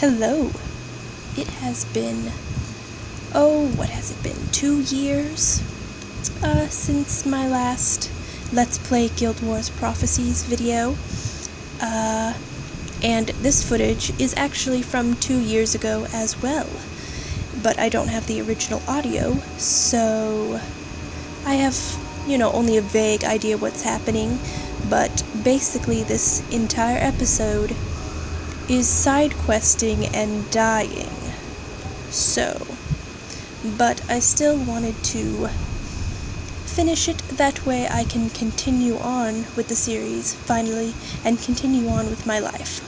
Hello. It has been, what has it been, 2 years since my last Let's Play Guild Wars Prophecies video. And this footage is actually from 2 years ago as well. But I don't have the original audio, so I have, only a vague idea what's happening. But basically this entire episode is side-questing and dying. So, but I still wanted to finish it, that way I can continue on with the series, finally, and continue on with my life.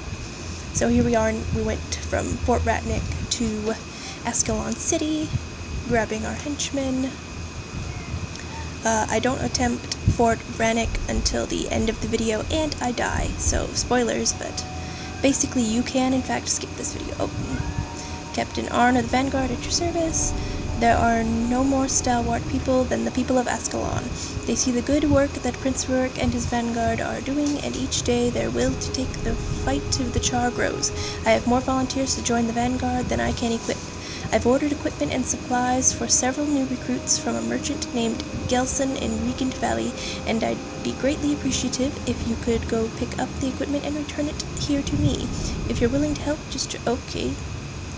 So here we are, and we went from Fort Ratnik to Ascalon City, grabbing our henchmen. I don't attempt Fort Ratnik until the end of the video, and I die, so spoilers, but basically you can in fact skip this video. Captain Arn of the Vanguard at your service. There are no more stalwart people than the people of Ascalon. They see the good work that Prince Rurik and his vanguard are doing, and each day their will to take the fight to the Char grows. I have more volunteers to join the vanguard than I can equip. I've ordered equipment and supplies for several new recruits from a merchant named Gelson in Regent Valley, and I'd be greatly appreciative if you could go pick up the equipment and return it here to me. If you're willing to help, just okay.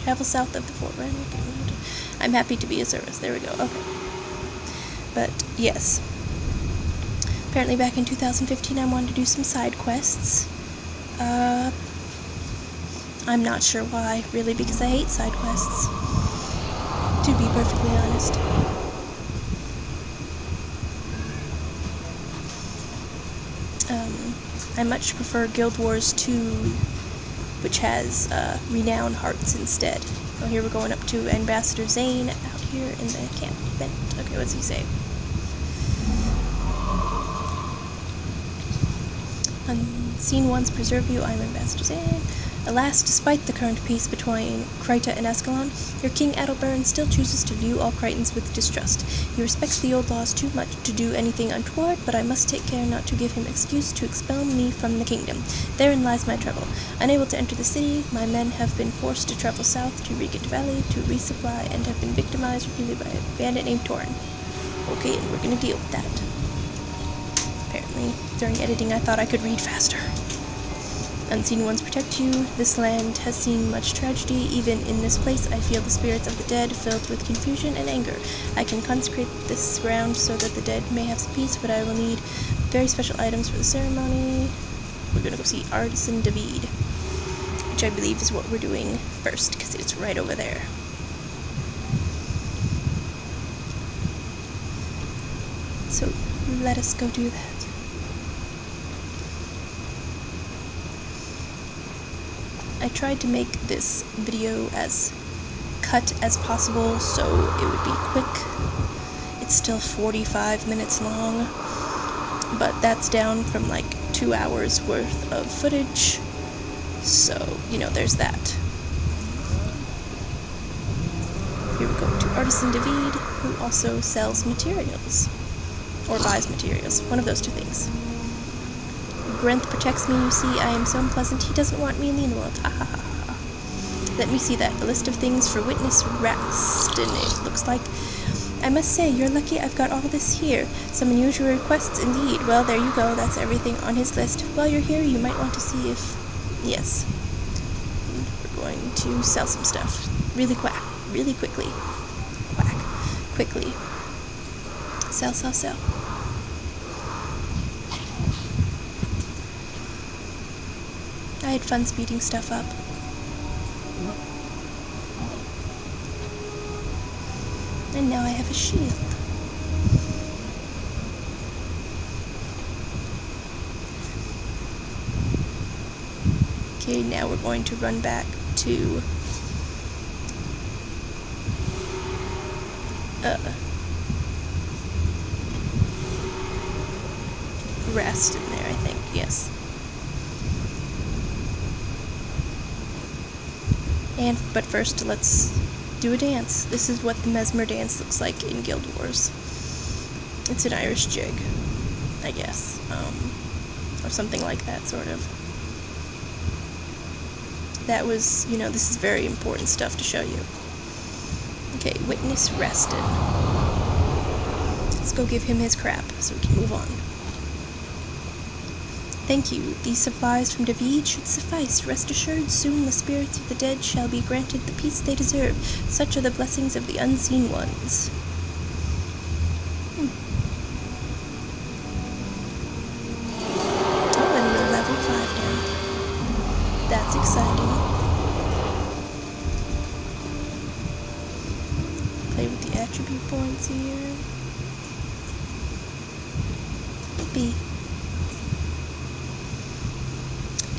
Travel south of the Fort Ratnik. I'm happy to be of service. There we go. Okay. But, yes. Apparently back in 2015 I wanted to do some side quests. I'm not sure why, really, because I hate side quests, to be perfectly honest. I much prefer Guild Wars 2, which has renown hearts instead. Oh, here we're going up to Ambassador Zane out here in the camp event. Okay, what's he say? Unseen ones preserve you. I'm Ambassador Zane. Alas, despite the current peace between Kryta and Ascalon, your King Adalbern still chooses to view all Krytans with distrust. He respects the old laws too much to do anything untoward, but I must take care not to give him excuse to expel me from the kingdom. Therein lies my trouble. Unable to enter the city, my men have been forced to travel south to Regent Valley to resupply, and have been victimized repeatedly by a bandit named Torn. Okay, and we're gonna deal with that. Apparently, during editing I thought I could read faster. Unseen ones protect you. This land has seen much tragedy. Even in this place, I feel the spirits of the dead filled with confusion and anger. I can consecrate this ground so that the dead may have some peace, but I will need very special items for the ceremony. We're gonna go see Artisan David, which I believe is what we're doing first, because it's right over there. So, let us go do that. I tried to make this video as cut as possible so it would be quick. It's still 45 minutes long, but that's down from like 2 hours worth of footage, so, there's that. Here we go to Artisan David, who also sells materials, or buys materials, one of those two things. Grenth protects me, you see. I am so unpleasant, he doesn't want me in the underworld. Ha ha ha ha. Let me see that. A list of things for witness rest, and it looks like... I must say, you're lucky I've got all this here. Some unusual requests indeed. Well, there you go, that's everything on his list. While you're here, you might want to see if... Yes. We're going to sell some stuff. Really quickly. Quickly. Sell, sell, sell. I had fun speeding stuff up. And now I have a shield. Okay, now we're going to run back to rest in there, I think, yes. But first, let's do a dance. This is what the Mesmer dance looks like in Guild Wars. It's an Irish jig, I guess. Or something like that, sort of. that was, this is very important stuff to show you. Okay, witness rested. Let's go give him his crap so we can move on. Thank you. These supplies from David should suffice. Rest assured, soon the spirits of the dead shall be granted the peace they deserve. Such are the blessings of the unseen ones. Oh, and we're level 5 now. That's exciting. Play with the attribute points here. B.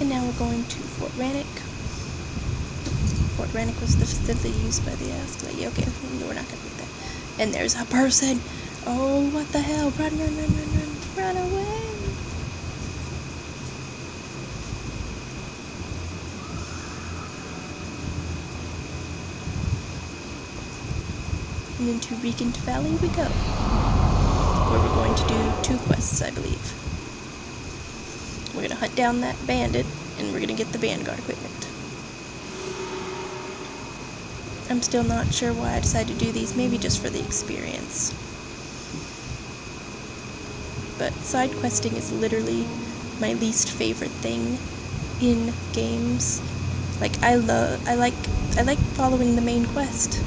And now we're going to Fort Rannoch. Fort Rannoch was the facility used by the Ask Lady. Okay, we're not going to do that. And there's a person. Oh, what the hell? Run, run, run, run, run. Run away. And into Regent Valley we go. Where we're going to do 2 quests, I believe. We're going to hunt down that bandit, and we're going to get the Vanguard equipment. I'm still not sure why I decided to do these, maybe just for the experience. But side questing is literally my least favorite thing in games. Like, I like following the main quest.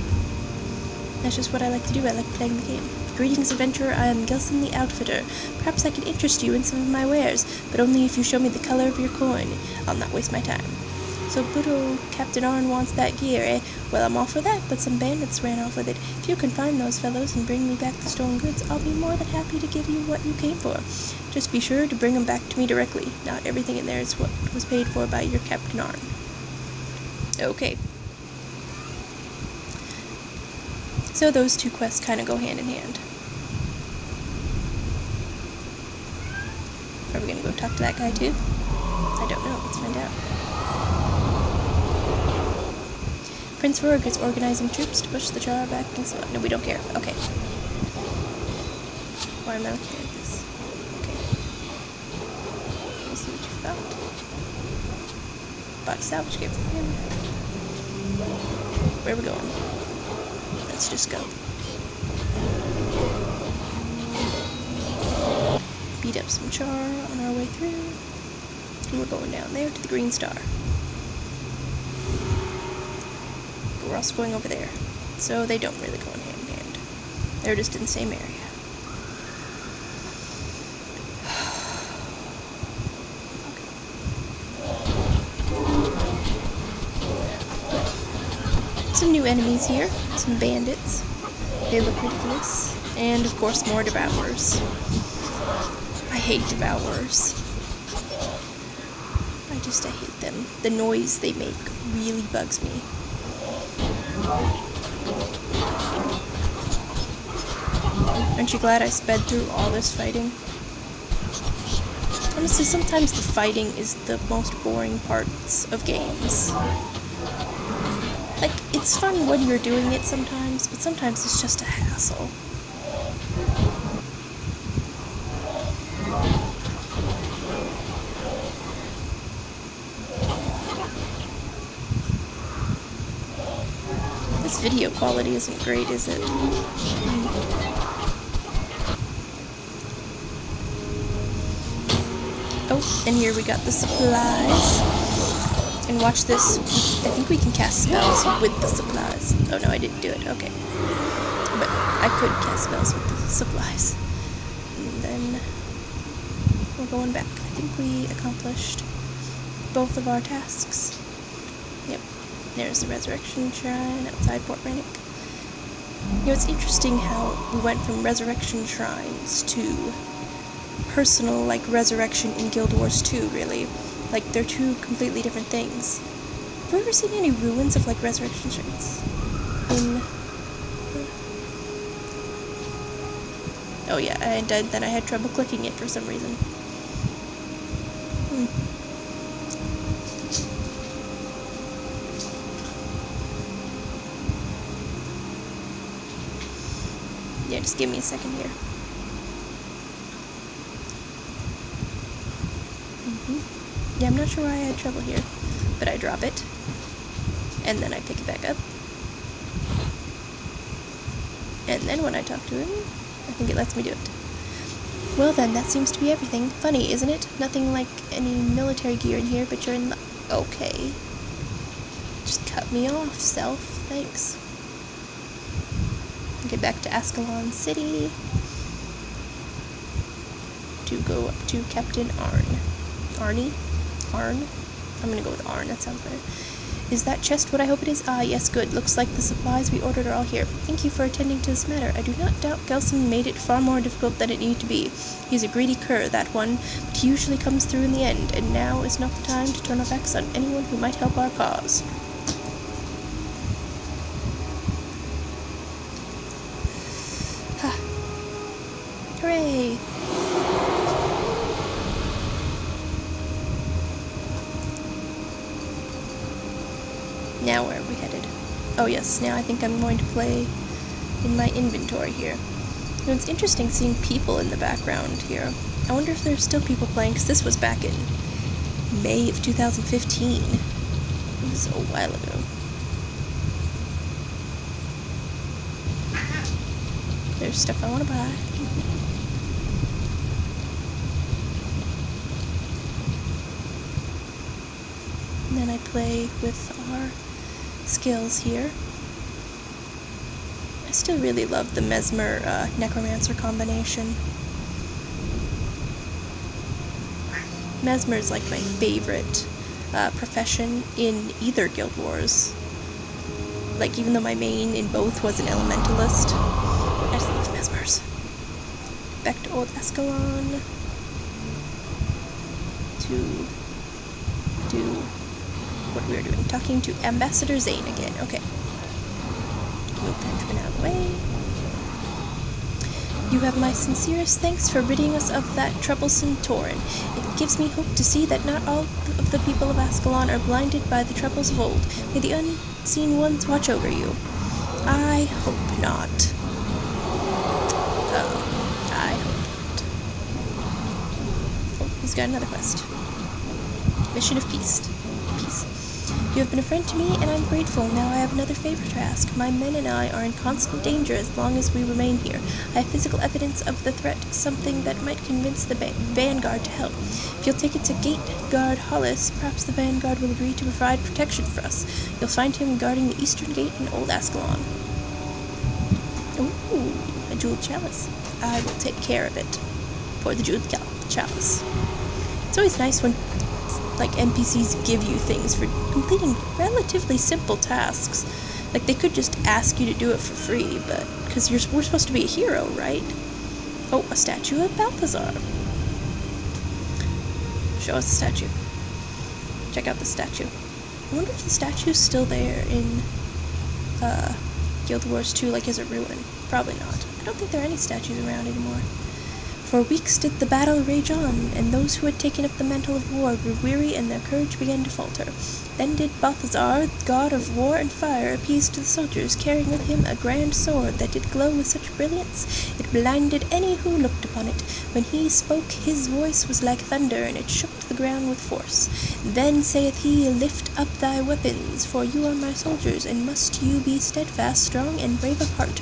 That's just what I like to do. I like playing the game. Greetings, adventurer. I am Gilson the Outfitter. Perhaps I can interest you in some of my wares, but only if you show me the color of your coin. I'll not waste my time. So good old Captain Arn wants that gear, eh? Well, I'm all for that, but some bandits ran off with it. If you can find those fellows and bring me back the stolen goods, I'll be more than happy to give you what you came for. Just be sure to bring them back to me directly. Not everything in there is what was paid for by your Captain Arn. Okay. So those 2 quests kind of go hand in hand. Are we going to go talk to that guy too? I don't know. Let's find out. Prince Rourke is organizing troops to push the Jar back and so on. No, we don't care. Okay. Why am I looking at this? Okay. Let me see what you found. Bought a salvage kit for him. Where are we going? Let's just go. Beat up some Char on our way through. And we're going down there to the Green Star. But we're also going over there. So they don't really go in hand in hand. They're just in the same area. Some new enemies here, some bandits. They look ridiculous. And of course more Devourers. I hate Devourers. I hate them. The noise they make really bugs me. Aren't you glad I sped through all this fighting? Honestly, sometimes the fighting is the most boring parts of games. Like, it's fun when you're doing it sometimes, but sometimes it's just a hassle. This video quality isn't great, is it? Oh, and here we got the supplies. And watch this. I think we can cast spells with the supplies. Oh no, I didn't do it. Okay. But I could cast spells with the supplies. And then we're going back. I think we accomplished both of our tasks. Yep. There's the Resurrection Shrine outside Fort Rannoch. It's interesting how we went from Resurrection Shrines to personal, like, Resurrection in Guild Wars 2, really. Like, they're 2 completely different things. Have you ever seen any ruins of, like, Resurrection Shrines? Oh yeah, and then I had trouble clicking it for some reason. Yeah, just give me a second here. Yeah, I'm not sure why I had trouble here, but I drop it. And then I pick it back up. And then when I talk to him, I think it lets me do it. Well then, that seems to be everything. Funny, isn't it? Nothing like any military gear in here, but you're in the... Okay. Just cut me off, self. Thanks. Get back to Ascalon City to go up to Captain Arn. Arnie? Arn? I'm gonna go with Arn, that sounds better. Is that chest what I hope it is? Ah, yes, good. Looks like the supplies we ordered are all here. Thank you for attending to this matter. I do not doubt Gelson made it far more difficult than it needed to be. He's a greedy cur, that one, but he usually comes through in the end, and now is not the time to turn our backs on anyone who might help our cause. Ha! Hooray! Now where are we headed? Oh yes, now I think I'm going to play in my inventory here. You know, it's interesting seeing people in the background here. I wonder if there's still people playing, because this was back in May of 2015. It was a while ago. There's stuff I want to buy. And then I play with our skills here. I still really love the Mesmer Necromancer combination. Mesmer is like my favorite profession in either Guild Wars. Like, even though my main in both was an Elementalist, I just love Mesmers. Back to Old Ascalon to do what we were doing. Talking to Ambassador Zane again. Okay. Move Henchman out of the way. You have my sincerest thanks for ridding us of that troublesome Tauren. It gives me hope to see that not all of the people of Ascalon are blinded by the troubles of old. May the unseen ones watch over you. I hope not. I hope not. Oh, he's got another quest. Mission of Peace. You have been a friend to me, and I'm grateful. Now I have another favor to ask. My men and I are in constant danger as long as we remain here. I have physical evidence of the threat, something that might convince the Vanguard to help. If you'll take it to Gate Guard Hollis, perhaps the Vanguard will agree to provide protection for us. You'll find him guarding the eastern gate in Old Ascalon. Ooh, a jeweled chalice. I will take care of it for the jeweled chalice. It's always nice when like NPCs give you things for completing relatively simple tasks. Like, they could just ask you to do it for free, but because we're supposed to be a hero, right? Oh, a statue of Balthazar. Show us the statue. Check out the statue. I wonder if the statue's still there in Guild Wars 2, like as a ruin. Probably not. I don't think there are any statues around anymore. For weeks did the battle rage on, and those who had taken up the mantle of war grew weary and their courage began to falter. Then did Balthazar, god of war and fire, appease to the soldiers, carrying with him a grand sword that did glow with such brilliance it blinded any who looked upon it. When he spoke, his voice was like thunder, and it shook the ground with force. Then saith he, Lift up thy weapons, for you are my soldiers, and must you be steadfast, strong, and brave of heart.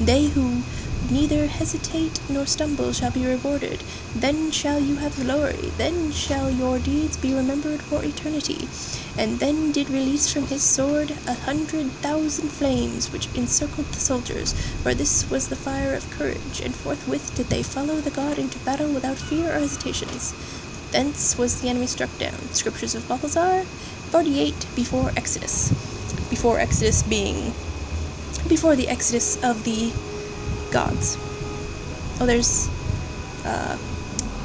They who neither hesitate nor stumble shall be rewarded. Then shall you have glory. Then shall your deeds be remembered for eternity. And then did release from his sword 100,000 flames, which encircled the soldiers, for this was the fire of courage, and forthwith did they follow the god into battle without fear or hesitations. Thence was the enemy struck down. Scriptures of Balthazar, 48 before Exodus. Before Exodus being before the Exodus of the gods. Oh, there's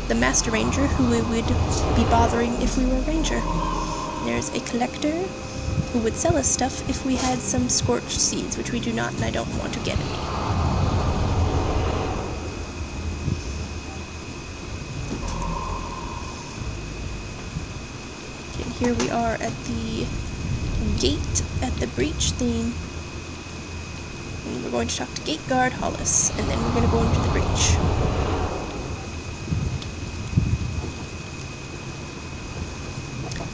the Master Ranger, who we would be bothering if we were a ranger. There's a collector who would sell us stuff if we had some scorched seeds, which we do not, and I don't want to get any. Okay, here we are at the gate at the breach theme. And we're going to talk to Gate Guard Hollis, and then we're going to go into the breach.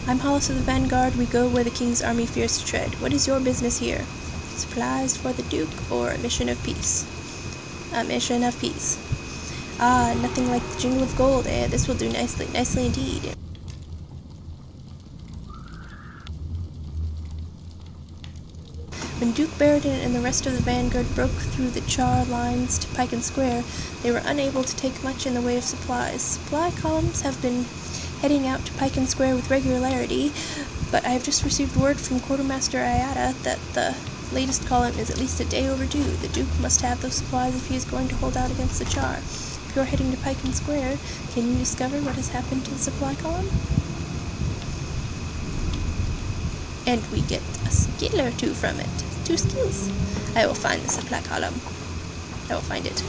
I'm Hollis of the Vanguard. We go where the king's army fears to tread. What is your business here? Supplies for the Duke or a mission of peace? A mission of peace. Ah, nothing like the jingle of gold, eh? This will do nicely, nicely indeed. When Duke Barradin and the rest of the vanguard broke through the Char lines to Pike Square, they were unable to take much in the way of supplies. Supply columns have been heading out to Pike Square with regularity, but I have just received word from Quartermaster Ayata that the latest column is at least a day overdue. The Duke must have those supplies if he is going to hold out against the Char. If you are heading to Pike Square, can you discover what has happened to the supply column? And we get a skill or two from it. 2 skills. I will find the supply column. I will find it.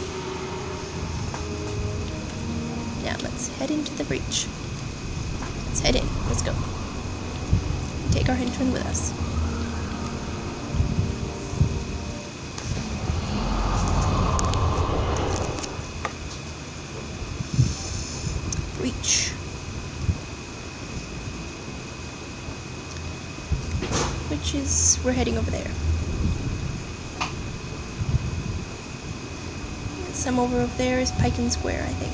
Now let's head into the breach. Let's head in. Let's go. Take our henchman with us. Breach. Which is, we're heading over there. And some over there is Pike Square, I think.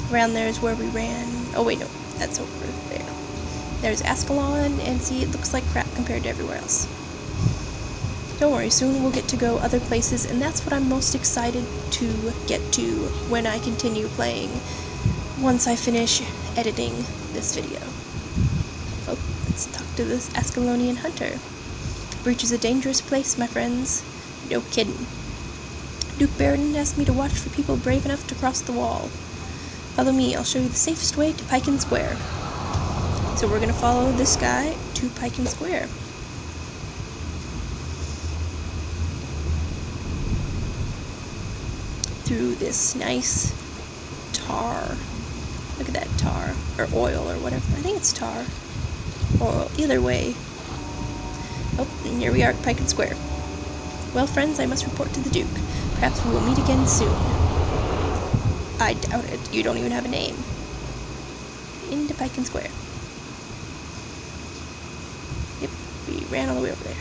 And around there is where we ran. Oh wait, no, that's over there. There's Ascalon, and see, it looks like crap compared to everywhere else. Don't worry, soon we'll get to go other places, and that's what I'm most excited to get to when I continue playing, once I finish editing this video. Oh, let's talk to this Ascalonian hunter. Breach is a dangerous place, my friends. No kidding. Duke Barradin asked me to watch for people brave enough to cross the wall. Follow me, I'll show you the safest way to Pike Square. So we're gonna follow this guy to Pike Square. Through this nice tar. Look at that tar, or oil, or whatever. I think it's tar. Oil, either way. Oh, and here we are at Pike Square. Well, friends, I must report to the Duke. Perhaps we will meet again soon. I doubt it. You don't even have a name. Into Pike Square. Yep, we ran all the way over there.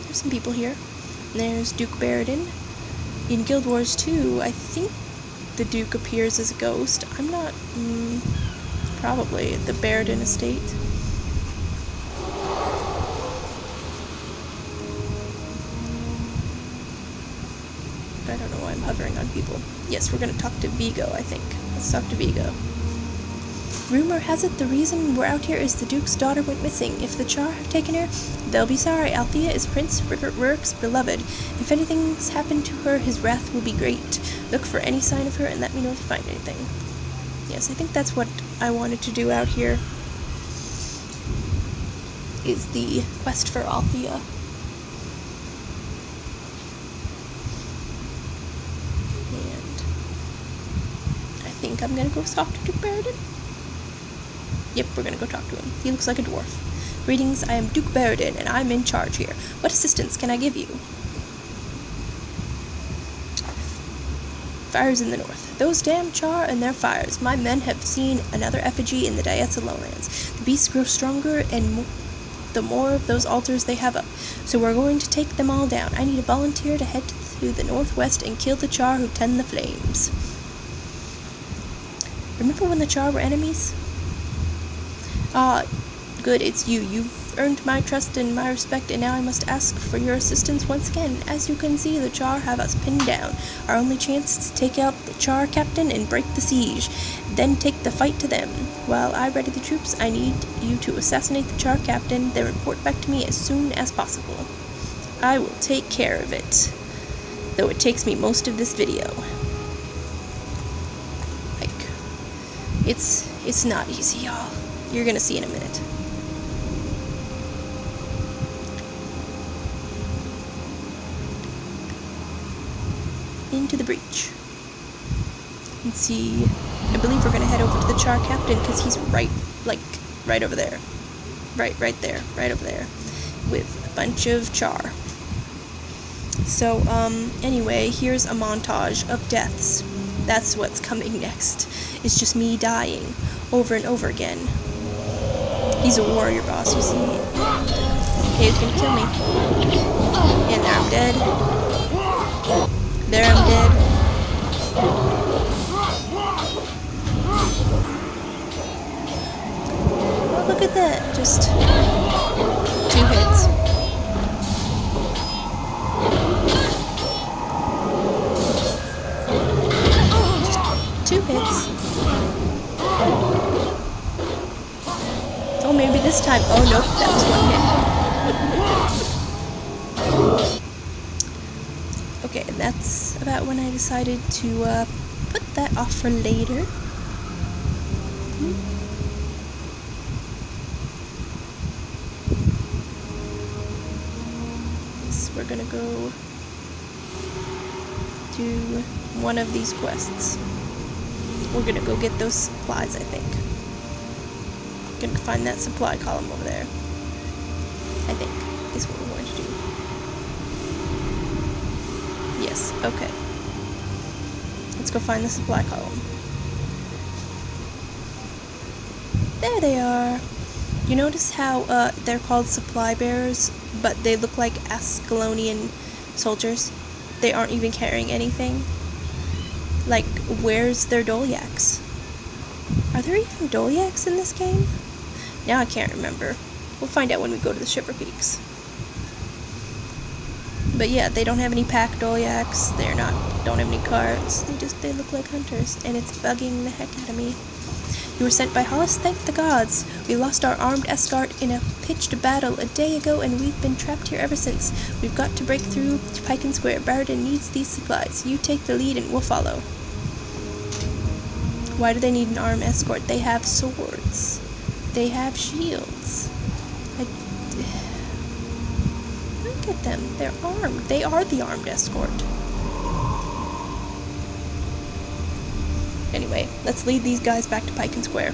There's some people here. And there's Duke Barradin. In Guild Wars 2, I think the Duke appears as a ghost. I'm not... probably the Barradin estate. I don't know why I'm hovering on people. Yes, we're gonna talk to Vigo, I think. Let's talk to Vigo. Rumor has it the reason we're out here is the Duke's daughter went missing. If the Char have taken her, they'll be sorry. Althea is Prince Rurik's beloved. If anything's happened to her, his wrath will be great. Look for any sign of her and let me know if you find anything. Yes, I think that's what I wanted to do out here. Is the quest for Althea. And I think I'm gonna go talk to Duke Barradin. Yep, we're gonna go talk to him. He looks like a dwarf. Greetings, I am Duke Barradin, and I'm in charge here. What assistance can I give you? Fires in the north. Those damn Char and their fires. My men have seen another effigy in the Dietza lowlands. The beasts grow stronger, and the more of those altars they have up. So we're going to take them all down. I need a volunteer to head to the northwest and kill the Char who tend the flames. Remember when the Char were enemies? Ah, good, it's you. You've earned my trust and my respect, and now I must ask for your assistance once again. As you can see, the Char have us pinned down. Our only chance is to take out the Char captain and break the siege, then take the fight to them. While I ready the troops, I need you to assassinate the Char captain, then report back to me as soon as possible. I will take care of it, though it takes me most of this video. Like, it's not easy, y'all. You're gonna see in a minute. Into the breach. Let's see. I believe we're gonna head over to the Char captain because he's right over there. Right there. Right over there. With a bunch of Char. So, anyway, here's a montage of deaths. That's what's coming next. It's just me dying over and over again. He's a warrior boss, you see. Okay, he's gonna kill me. And there I'm dead. There I'm dead. Oh, look at that. Just 2 hits. Just 2 hits. Oh, maybe this time. Oh, nope, that was 1 hit. Okay, and that's about when I decided to put that off for later. Yes, we're gonna go do one of these quests. We're gonna go get those supplies, I think. Gonna find that supply column over there. I think is what we're going to do. Yes, okay. Let's go find the supply column. There they are. You notice how they're called supply bearers, but they look like Ascalonian soldiers? They aren't even carrying anything. Like, where's their Dolyaks? Are there even Dolyaks in this game? Now I can't remember. We'll find out when we go to the Shiver Peaks. But yeah, they don't have any pack Dolyaks. Don't have any carts. They look like hunters, and it's bugging the heck out of me. You were sent by Hollis, thank the gods. We lost our armed escort in a pitched battle a day ago, and we've been trapped here ever since. We've got to break through to Pike Square. Barradin needs these supplies. You take the lead, and we'll follow. Why do they need an armed escort? They have swords. They have shields. Look at them. They're armed. They are the armed escort. Anyway, let's lead these guys back to Pike Square.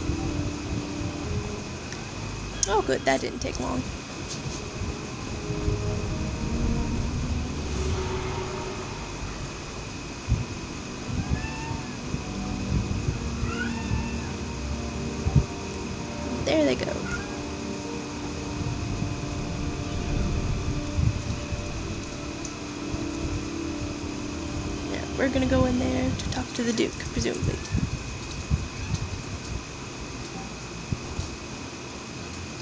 Oh good, that didn't take long. There they go. Yeah, we're gonna go in there to talk to the Duke, presumably.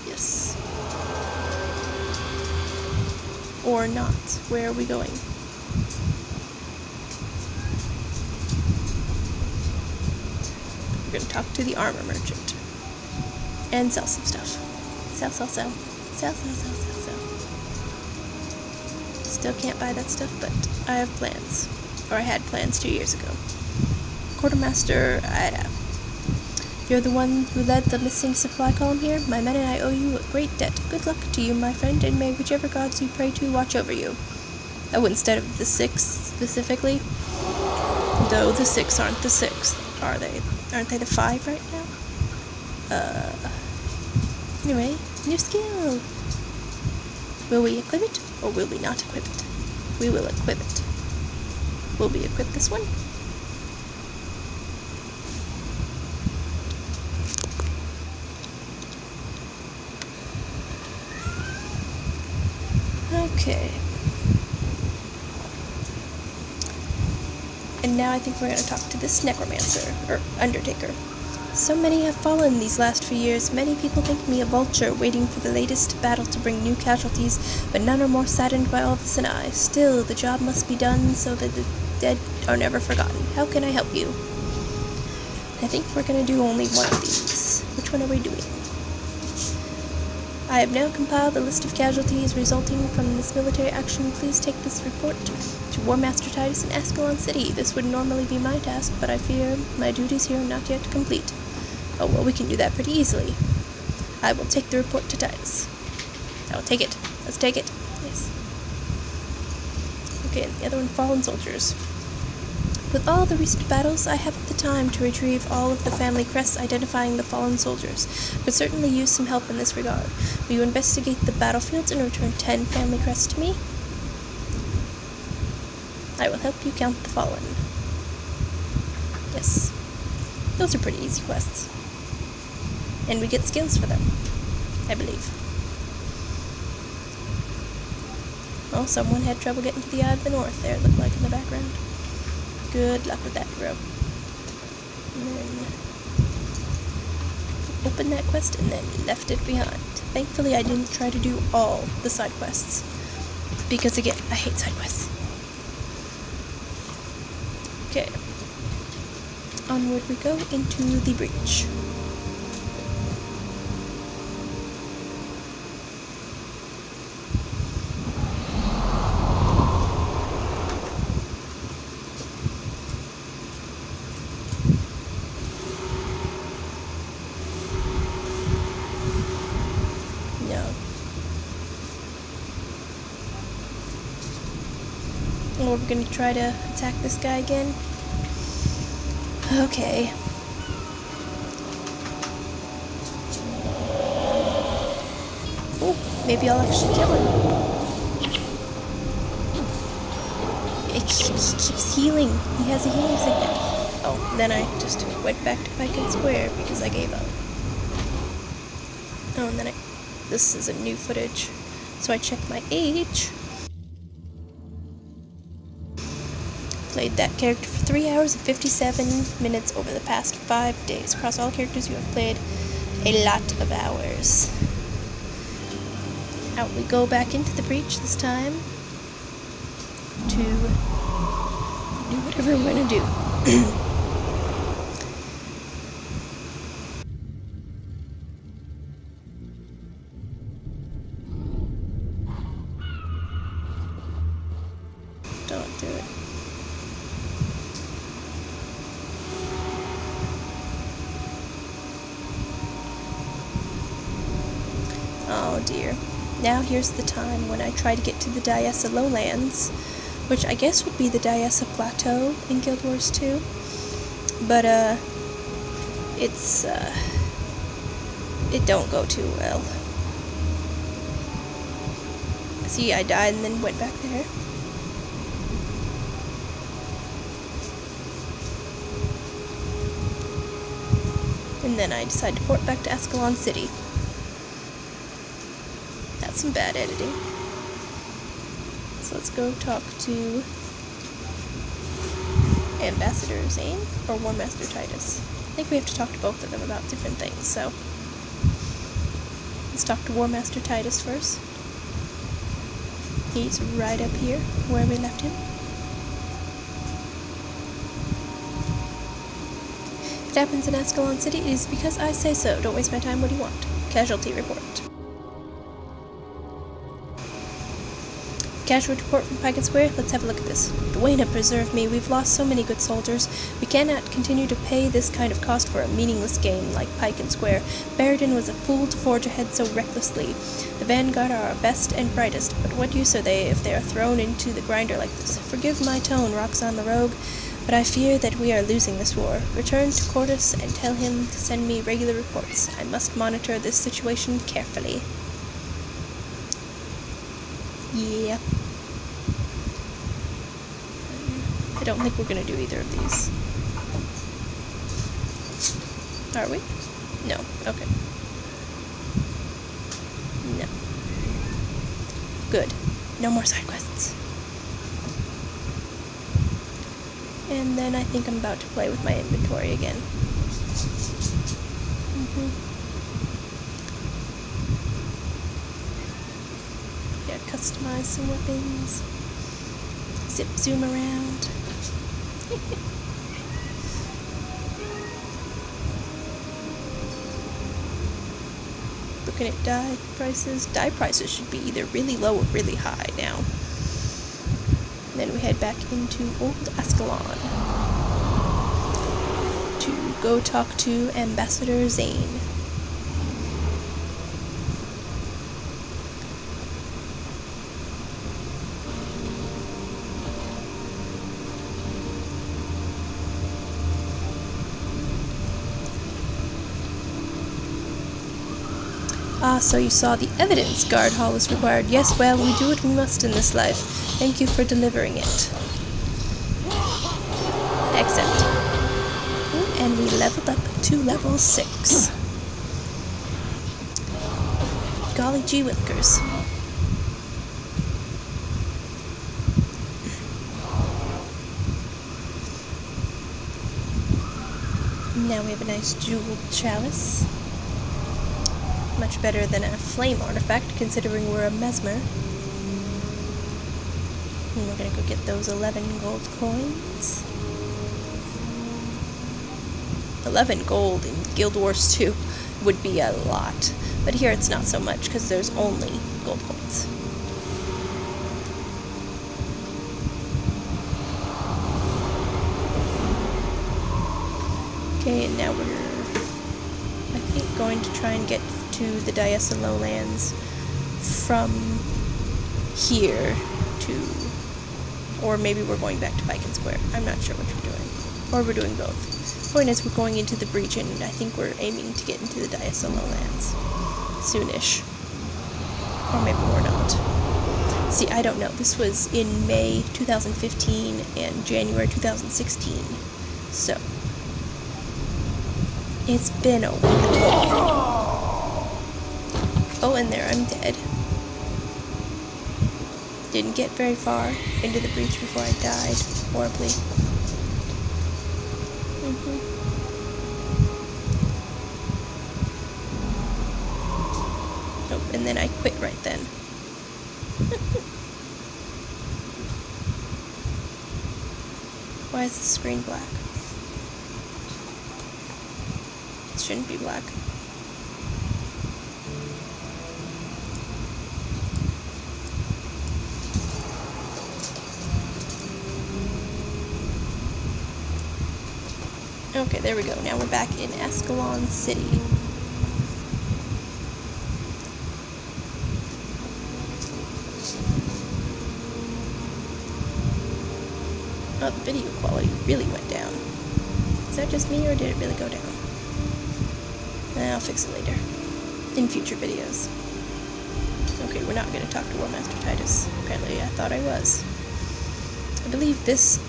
Yes. Or not. Where are we going? We're gonna talk to the armor merchant. And sell some stuff. Sell. Still can't buy that stuff, but I have plans. Or I had plans 2 years ago. Quartermaster Ida. You're the one who led the missing supply column here? My men and I owe you a great debt. Good luck to you, my friend, and may whichever gods you pray to watch over you. Oh, instead of the 6 specifically? Though the 6 aren't the 6, are they? Aren't they the 5 right now? Anyway, new skill. Will we equip it, or will we not equip it? We will equip it. Will we equip this one? Okay. And now I think we're going to talk to this necromancer, or undertaker. So many have fallen these last few years. Many people think me a vulture waiting for the latest battle to bring new casualties, but none are more saddened by all this than I. Still, the job must be done so that the dead are never forgotten. How can I help you? I think we're going to do only one of these. Which one are we doing? I have now compiled a list of casualties resulting from this military action. Please take this report to War Master Titus in Ascalon City. This would normally be my task, but I fear my duties here are not yet complete. Oh, well, we can do that pretty easily. I will take the report to Titus. I will take it. Let's take it. Yes. Okay, and the other one, fallen soldiers. With all the recent battles, I haven't the time to retrieve all of the family crests identifying the fallen soldiers. Could certainly use some help in this regard. Will you investigate the battlefields and return 10 family crests to me? I will help you count the fallen. Yes. Those are pretty easy quests. And we get skills for them. I believe. Well, someone had trouble getting to the Eye of the North there, it looked like in the background. Good luck with that, bro. And then opened that quest and then left it behind. Thankfully, I didn't try to do all the side quests. Because again, I hate side quests. Okay. Onward we go into the breach. Or we're gonna try to attack this guy again. Okay. Oh, maybe I'll actually kill him. He keeps healing. He has a healing signal. Oh, then I just went back to Pike and Square because I gave up. Oh, and then this is a new footage. So I checked my age. Played that character for 3 hours and 57 minutes over the past 5 days. Across all characters, you have played a lot of hours. Out we go back into the breach this time to do whatever we're gonna do. Don't do it. Oh dear. Now here's the time when I try to get to the Diessa Lowlands, which I guess would be the Diessa Plateau in Guild Wars 2. But, it don't go too well. See, I died and then went back there. And then I decided to port back to Ascalon City. That's some bad editing. So let's go talk to Ambassador Zane or War Master Titus. I think we have to talk to both of them about different things, so let's talk to War Master Titus first. He's right up here, where we left him. If it happens in Ascalon City, it is because I say so. Don't waste my time. What do you want? Casualty report. Casualty report from Pike and Square. Let's have a look at this. Duena preserve me. We've lost so many good soldiers. We cannot continue to pay this kind of cost for a meaningless game like Pike and Square. Baradin was a fool to forge ahead so recklessly. The Vanguard are our best and brightest, but what use are they if they are thrown into the grinder like this? Forgive my tone, Roxanne the Rogue, but I fear that we are losing this war. Return to Cordus and tell him to send me regular reports. I must monitor this situation carefully. Yeah. I don't think we're going to do either of these. Are we? No. Okay. No. Good. No more side quests. And then I think I'm about to play with my inventory again. Yeah, customize some weapons. Zip zoom around. Looking at dye prices. Dye prices should be either really low or really high now. And then we head back into Old Ascalon to go talk to Ambassador Zane. Ah, so you saw the evidence. Guard Hall is required. Yes, well, we do what we must in this life. Thank you for delivering it. Accept. And we leveled up to level 6. Golly gee willikers. Now we have a nice jeweled chalice. Much better than a flame artifact, considering we're a mesmer. And we're gonna go get those 11 gold coins. 11 gold in Guild Wars 2 would be a lot. But here it's not so much, because there's only gold coins. Okay, and now we're, I think, going to try and get to the Diessa Lowlands from here to, or maybe we're going back to Viking Square. I'm not sure which we're doing. Or we're doing both. Point is, we're going into the breach, and I think we're aiming to get into the Diessa Lowlands soonish. Or maybe we're not. See, I don't know. This was in May 2015 and January 2016. So it's been a while. Oh, and there, I'm dead. Didn't get very far into the breach before I died horribly. Oh, and then I quit right then. Why is the screen black? It shouldn't be black. Okay, there we go. Now we're back in Ascalon City. Oh, the video quality really went down. Is that just me, or did it really go down? I'll fix it later. In future videos. Okay, we're not going to talk to War Master Titus. Apparently, I thought I was. I believe this,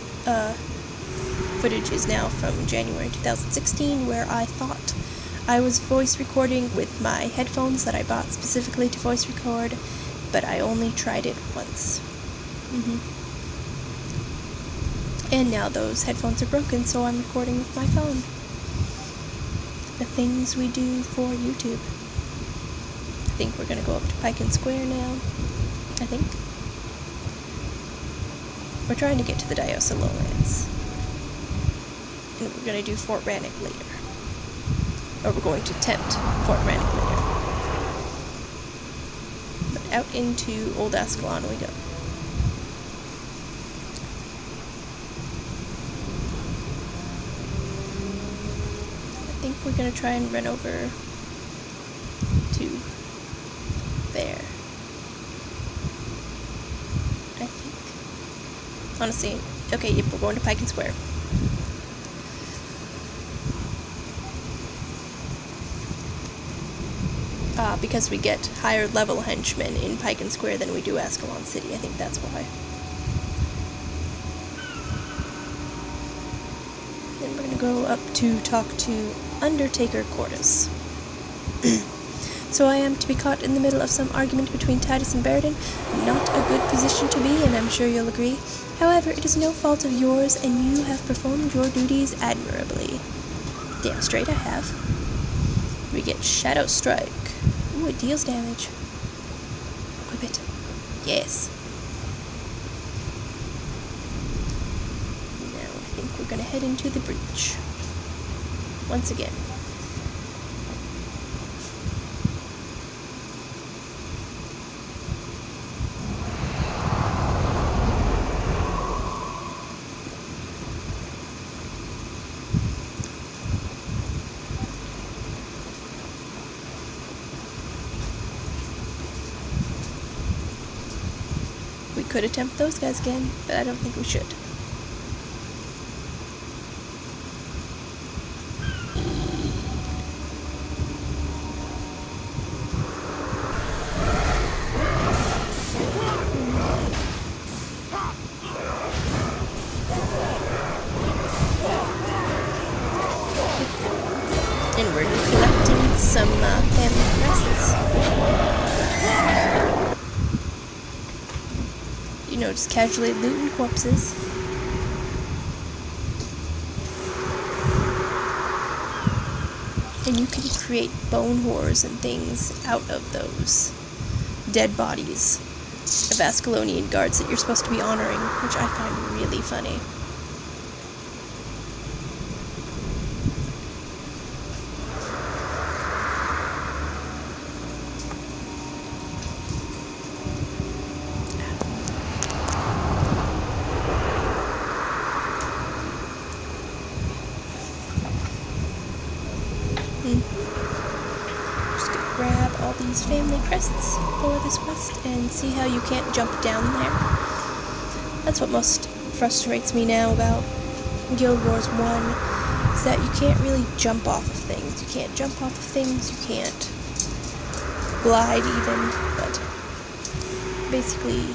footage is now from January 2016, where I thought I was voice recording with my headphones that I bought specifically to voice record, but I only tried it once. And now those headphones are broken, so I'm recording with my phone. The things we do for YouTube. I think we're gonna go up to Pike and Square now. I think. We're trying to get to the Diessa Lowlands. And we're gonna do Fort Rannoch later. Or we're going to tempt Fort Rannoch later. But out into Old Ascalon we go. I think we're gonna try and run over to there. I think. Honestly, okay, yep, we're going to Pike and Square. Because we get higher level henchmen in Pike and Square than we do Ascalon City. I think that's why. Then we're gonna go up to talk to Undertaker Cordus. So I am to be caught in the middle of some argument between Titus and Baradin. Not a good position to be, and I'm sure you'll agree. However, it is no fault of yours, and you have performed your duties admirably. Damn straight I have. We get Shadow Strike. Ooh, it deals damage. Equip it. Yes. Now I think we're gonna head into the breach. Once again. We could attempt those guys again, but I don't think we should. And we're collecting some family crests. you know, just casually looting corpses. And you can create bone whores and things out of those dead bodies of Ascalonian guards that you're supposed to be honoring, which I find really funny. Just gonna grab all these family crests for this quest and see how you can't jump down there. That's what most frustrates me now about Guild Wars 1, is that you can't really jump off of things. You can't jump off of things, you can't glide even, but basically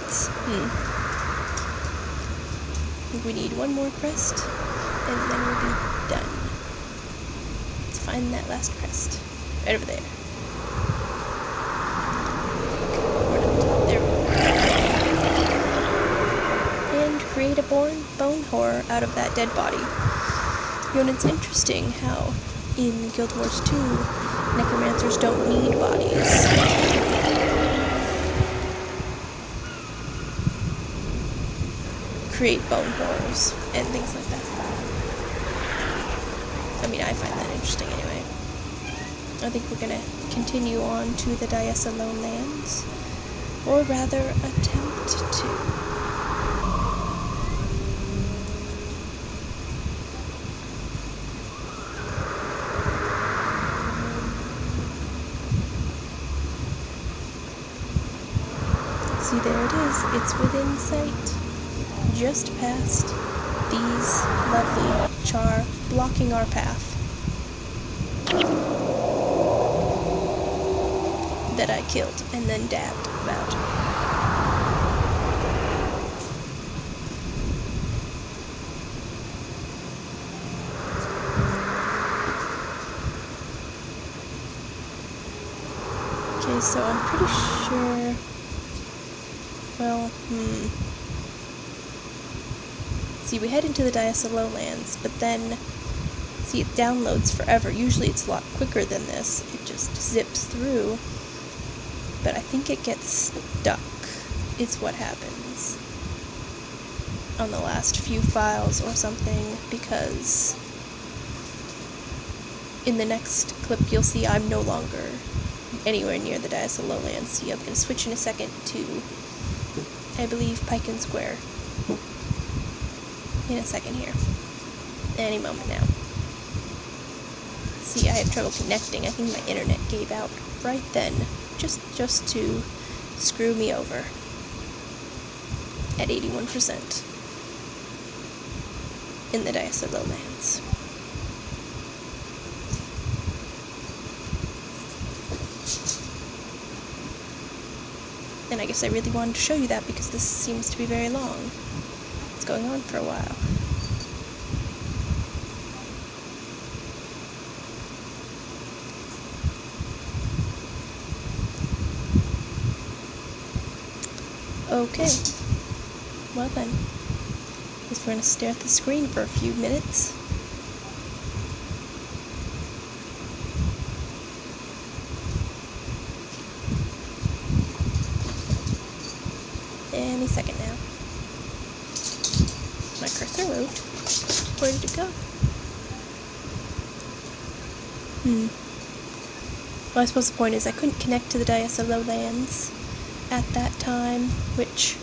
it's, I think we need one more crest, and then we'll be done. Let's find that last crest. Right over there. There we go. And create a bone whore out of that dead body. You know, and it's interesting how in Guild Wars 2, necromancers don't need bodies. Create bone whores and things like that. I mean, I find that interesting anyway. I think we're gonna continue on to the Diessa Lowlands, or rather attempt to. See, there it is. It's within sight. Just past these lovely char blocking our path that I killed and then dabbed about. Okay, so I'm pretty sure, well, see, we head into the Diessa Lowlands, but then, see, it downloads forever. Usually it's a lot quicker than this. It just zips through. But I think it gets stuck, is what happens on the last few files or something, because in the next clip you'll see I'm no longer anywhere near the Diessa Lowlands. See, I'm going to switch in a second to, I believe, Pike and Square. In a second here. Any moment now. See, I have trouble connecting. I think my internet gave out right then. Just to screw me over. At 81%. In the Diessa Lowlands. And I guess I really wanted to show you that because this seems to be very long. It's going on for a while. Okay. Well then, I guess we're going to stare at the screen for a few minutes. Any second now. My cursor moved. Where did it go? Well, I suppose the point is I couldn't connect to the Diessa Lowlands at that time, which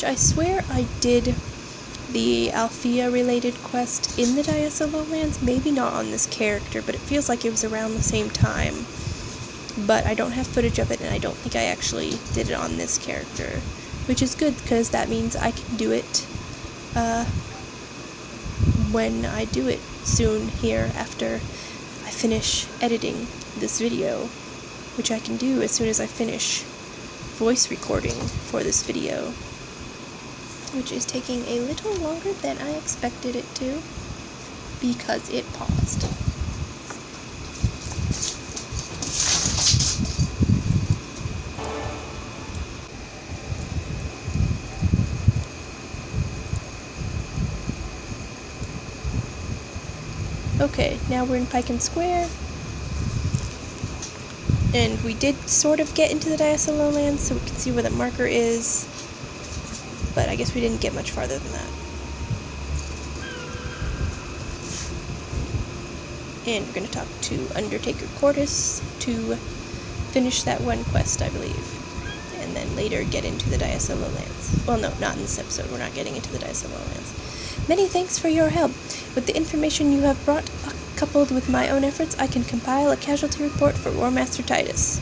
I swear I did the Althea related quest in the Diessa Lowlands, maybe not on this character, but it feels like it was around the same time. But I don't have footage of it, and I don't think I actually did it on this character, which is good because that means I can do it when I do it soon here after I finish editing this video, which I can do as soon as I finish voice recording for this video, which is taking a little longer than I expected it to because it paused. Okay, now we're in Piken Square. And we did sort of get into the Diaso Lowlands, so we can see where the marker is. But I guess we didn't get much farther than that. And we're going to talk to Undertaker Cordis to finish that one quest, I believe. And then later get into the Diaso Lowlands. Well, no, not in this episode. We're not getting into the Diaso Lowlands. Many thanks for your help. With the information you have brought, coupled with my own efforts, I can compile a casualty report for War Master Titus.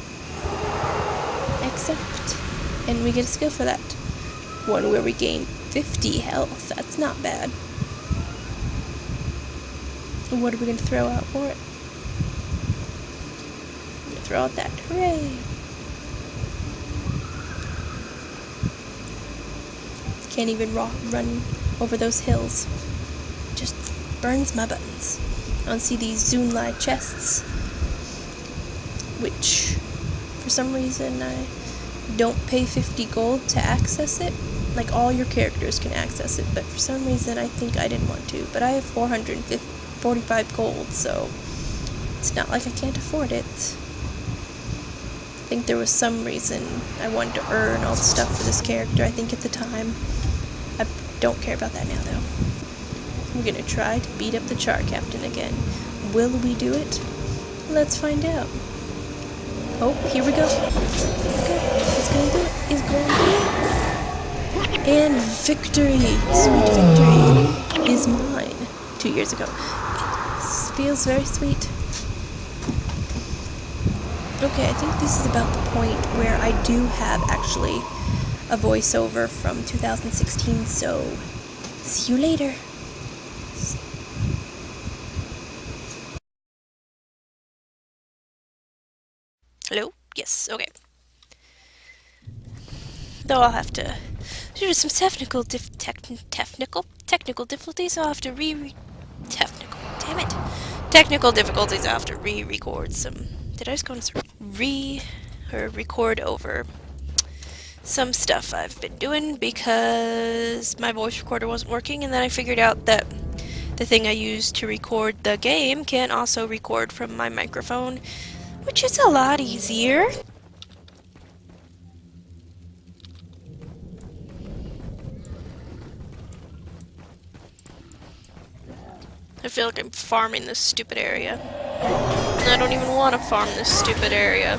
Accept. And we get a skill for that. One where we gain 50 health. That's not bad. What are we going to throw out for it? I'm going to throw out that. Hooray! Can't even run over those hills. Just burns my buttons. I want to see these Zunlai chests, which for some reason I don't pay 50 gold to access it. Like, all your characters can access it, but for some reason I think I didn't want to. But I have 445 gold, so it's not like I can't afford it. I think there was some reason I wanted to earn all the stuff for this character, I think, at the time. I don't care about that now, though. We're gonna try to beat up the Char Captain again. Will we do it? Let's find out. Oh, here we go. Okay, it's gonna do it. It's going to do it. And victory! Sweet victory is mine. 2 years ago. It feels very sweet. Okay, I think this is about the point where I do have actually a voiceover from 2016, so see you later. Hello? Yes, okay. Though I'll have to, due to some technical difficulties, I'll have to technical difficulties, I'll have to re-record some, did I just go on record over some stuff I've been doing because my voice recorder wasn't working, and then I figured out that the thing I used to record the game can also record from my microphone, which is a lot easier. I feel like I'm farming this stupid area. And I don't even want to farm this stupid area.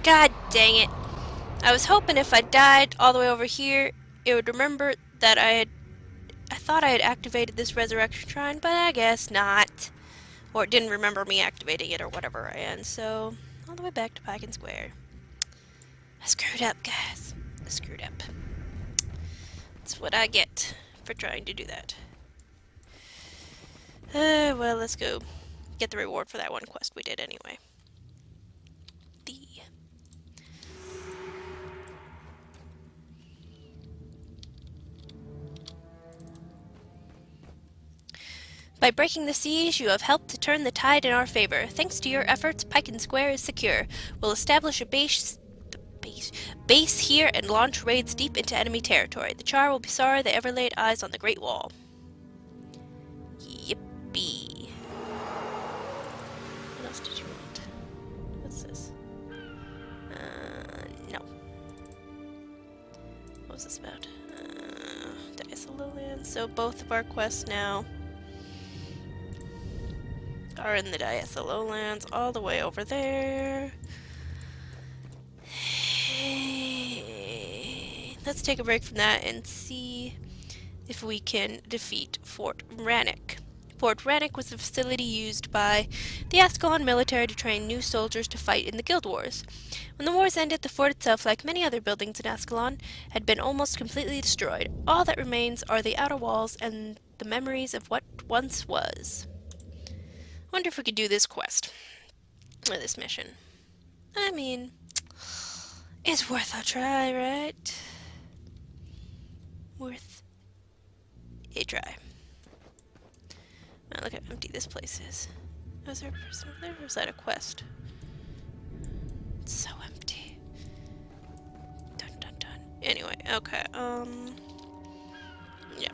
God dang it. I was hoping if I died all the way over here, it would remember that I thought I had activated this resurrection shrine, but I guess not. Or it didn't remember me activating it or whatever, and so all the way back to Piken Square. I screwed up, guys. I screwed up. That's what I get for trying to do that. Well, let's go get the reward for that one quest we did anyway. By breaking the siege, you have helped to turn the tide in our favor. Thanks to your efforts, Piken Square is secure. We'll establish a base here and launch raids deep into enemy territory. The Char will be sorry they ever laid eyes on the Great Wall. Yippee. What else did you want? What's this? No. What was this about? Diaso Lowlands. So both of our quests now are in the Diaso Lowlands, all the way over there. Let's take a break from that and see if we can defeat Fort Rannoch. Fort Rannoch was a facility used by the Ascalon military to train new soldiers to fight in the Guild Wars. When the wars ended, the fort itself, like many other buildings in Ascalon, had been almost completely destroyed. All that remains are the outer walls and the memories of what once was. I wonder if we could do this quest, or this mission. I mean, it's worth a try, right? Worth a try. Wow, look how empty this place is. Was there a person over there, or was that a quest? It's so empty. Dun dun dun. Anyway, okay, yeah.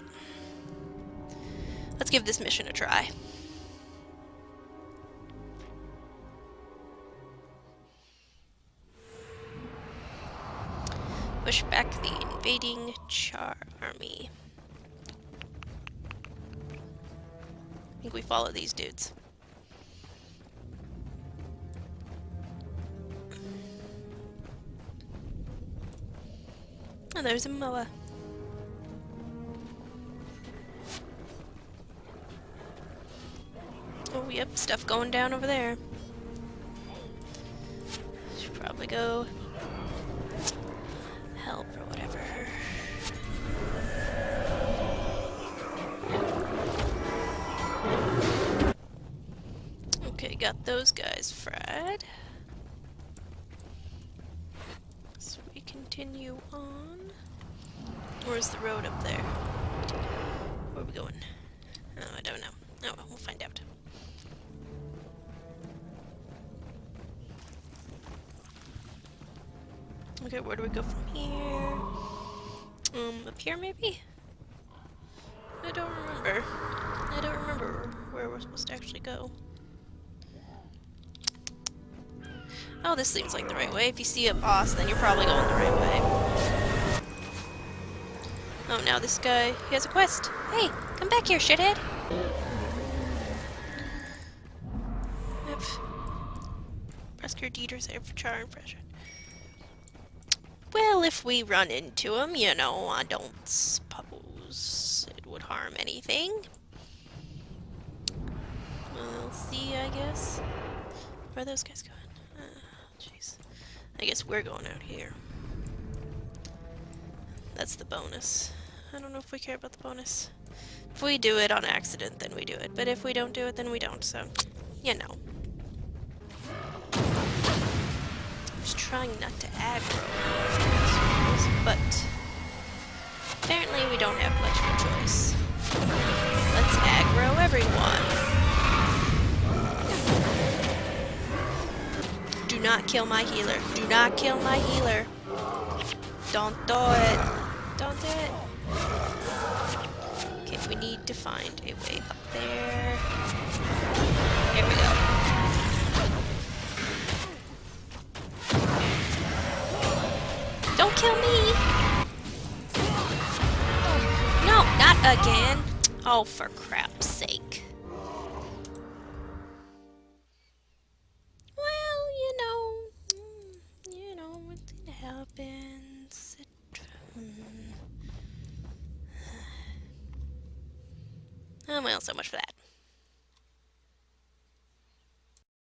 Let's give this mission a try. Push back the invading Char army. I think we follow these dudes. Oh, there's a Moa. Oh, yep, stuff going down over there. Should probably go help or whatever. Okay, got those guys fried. So we continue on. Where's the road up there? Where are we going? Oh, I don't know. Oh, well, we'll find out. Okay, where do we go from here? Up here maybe? I don't remember. I don't remember where we're supposed to actually go. Oh, this seems like the right way. If you see a boss, then you're probably going the right way. Oh, now this guy, he has a quest. Hey, come back here, shithead. Yep. Rescue Dieter's there for char and pressure. Well, if we run into him, you know, I don't suppose it would harm anything. We'll see, I guess. Where are those guys going? Jeez. I guess we're going out here. That's the bonus. I don't know if we care about the bonus. If we do it on accident, then we do it. But if we don't do it, then we don't. So, you know. I'm just trying not to aggro. But apparently we don't have much of a choice. Let's aggro everyone. Do not kill my healer. Do not kill my healer. Don't do it. Don't do it. Okay, we need to find a way up there. Here we go. Don't kill me! No, not again. Oh, for crap's sake. It happens. Oh, well, so much for that.